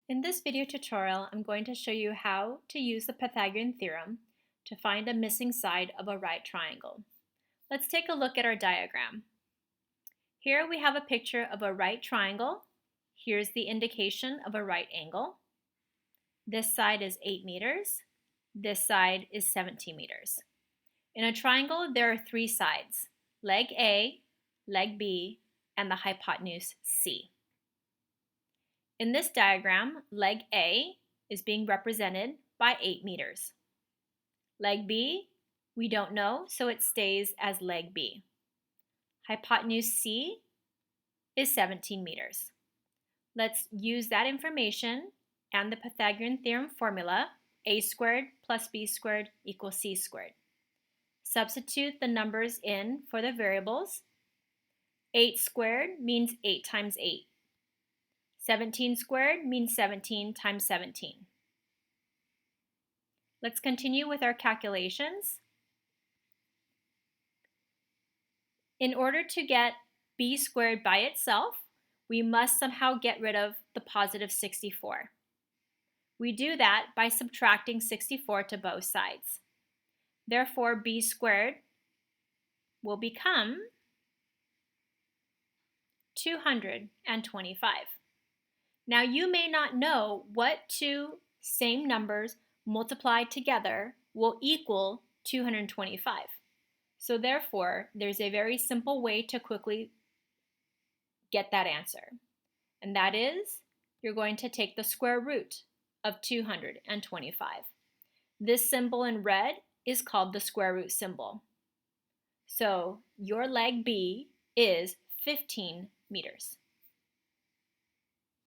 In this video tutorial, I'm going to show you how to use the Pythagorean theorem to find a missing side of a right triangle. Let's take a look at our diagram. Here we have a picture of a right triangle. Here's the indication of a right angle. This side is 8 meters. This side is 17 meters. In a triangle, there are 3 sides: leg A, leg B, and the hypotenuse C. In this diagram, leg A is being represented by 8 meters. Leg B, we don't know, so it stays as leg B. Hypotenuse C is 17 meters. Let's use that information and the Pythagorean theorem formula, a squared plus b squared equals c squared. Substitute the numbers in for the variables. 8 squared means 8 times 8. 17 squared means 17 times 17. Let's continue with our calculations. In order to get b squared by itself, we must somehow get rid of the positive 64. We do that by subtracting 64 to both sides. Therefore, b squared will become 225. Now, you may not know what two same numbers multiplied together will equal 225. So therefore, there's a very simple way to quickly get that answer. And that is, you're going to take the square root of 225. This symbol in red is called the square root symbol. So your leg B is 15 meters.